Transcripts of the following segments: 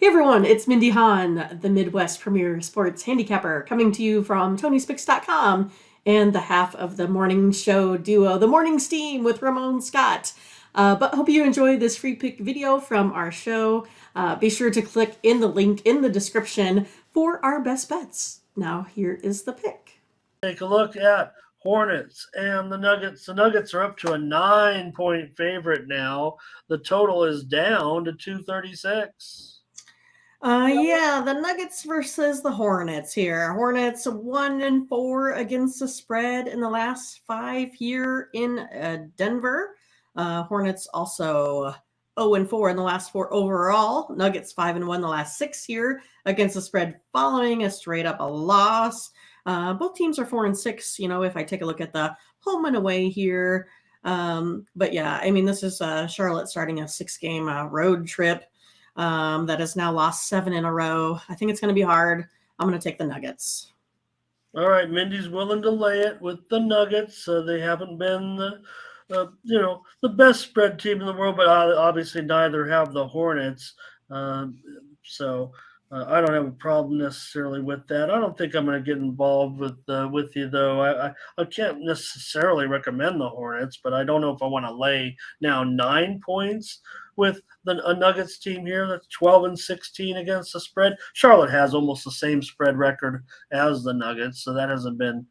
Hey everyone, it's Mindy Hahne, the Midwest premier sports handicapper, coming to you from TonySpicks.com and the half of the morning show duo, The Morning Steam with Ramon Scott. But hope you enjoy this free pick video from our show. Be sure to click in the link in the description for our best bets. Now here is the pick. Take a look at Hornets and the Nuggets. The Nuggets are up to a 9-point favorite now. The total is down to 236. Yeah, the Nuggets versus the Hornets here. Hornets 1-4 against the spread in the last 5 here in Denver. Hornets also 0-4 in the last 4 overall. Nuggets 5-1 the last 6 here against the spread following a straight up loss. Both teams are 4-6, you know, if I take a look at the home and away here. But yeah, I mean, this is Charlotte starting a 6-game road trip that has now lost 7 in a row. I think it's going to be hard. I'm going to take the Nuggets. All right, Mindy's willing to lay it with the Nuggets. They haven't been the best spread team in the world, but obviously neither have the Hornets. So I don't have a problem necessarily with that. I don't think I'm going to get involved with you though. I can't necessarily recommend the Hornets, but I don't know if I want to lay now 9 points with a Nuggets team here that's 12-16 against the spread. Charlotte has almost the same spread record as the Nuggets, so that hasn't been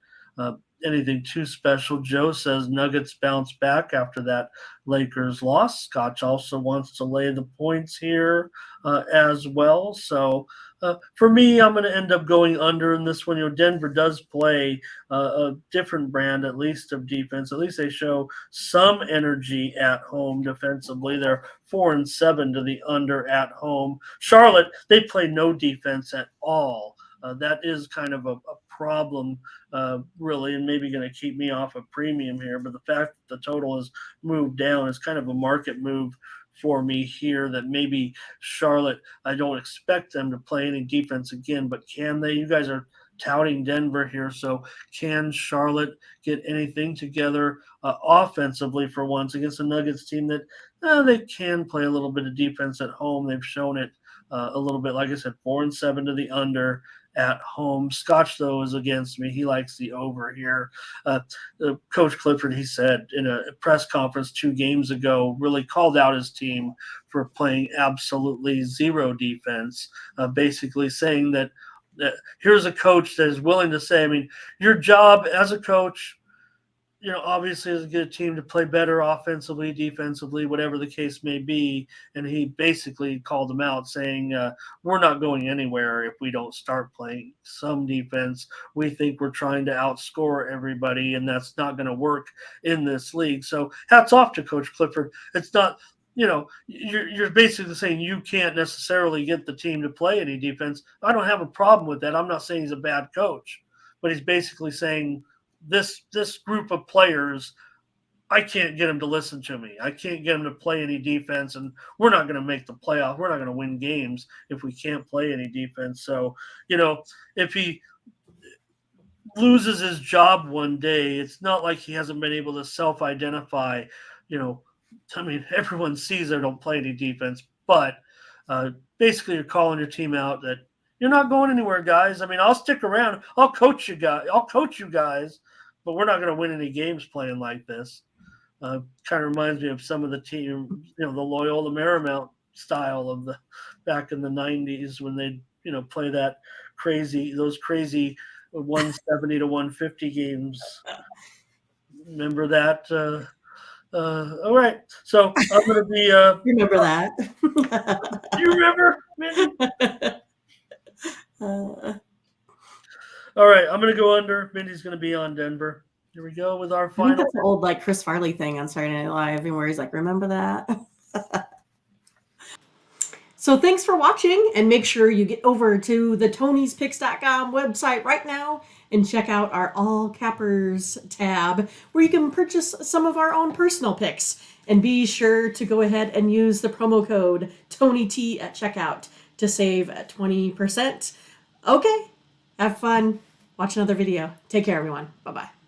anything too special. Joe says Nuggets bounce back after that Lakers loss. Scotch also wants to lay the points here as well. So for me, I'm going to end up going under in this one. You know, Denver does play a different brand, at least of defense. At least they show some energy at home defensively. They're 4-7 to the under at home. Charlotte, they play no defense at all. That is kind of a problem, really, and maybe going to keep me off a premium here. But the fact that the total has moved down is kind of a market move for me here, that maybe Charlotte, I don't expect them to play any defense again, but can they? You guys are touting Denver here, so can Charlotte get anything together offensively for once against a Nuggets team that they can play a little bit of defense at home? They've shown it a little bit. Like I said, 4-7 to the under at home. Scotch, though, is against me. He likes the over here. Coach Clifford, he said in a press conference 2 games ago, really called out his team for playing absolutely zero defense, basically saying that here's a coach that is willing to say, I mean, your job as a coach, you know, obviously is to get a team to play better offensively, defensively, whatever the case may be. And he basically called them out saying, we're not going anywhere if we don't start playing some defense. We think we're trying to outscore everybody, and that's not going to work in this league. So hats off to Coach Clifford. It's not, you know, you're basically saying you can't necessarily get the team to play any defense. I don't have a problem with that. I'm not saying he's a bad coach, but he's basically saying, this group of players, I can't get them to listen to me. I can't get them to play any defense, and we're not going to make the playoff. We're not going to win games if we can't play any defense. So, you know, if he loses his job one day, it's not like he hasn't been able to self-identify. You know, I mean, everyone sees they don't play any defense, but basically you're calling your team out that you're not going anywhere, guys. I mean, I'll stick around. I'll coach you guys, but we're not going to win any games playing like this. Kind of reminds me of some of the team, you know, the Loyola Marymount style of the back in the 90s when they, you know, play those crazy 170 to 150 games. Remember that? All right. So I'm going to be. Remember that? You remember? All right, I'm going to go under. Mindy's going to be on Denver. Here we go with our final. I think that's an old like Chris Farley thing on Saturday Night Live, where he's like, "Remember that?" So thanks for watching, and make sure you get over to the Tony'sPicks.com website right now and check out our All Cappers tab, where you can purchase some of our own personal picks. And be sure to go ahead and use the promo code TonyT at checkout to save 20%. Okay, have fun. Watch another video. Take care, everyone. Bye-bye.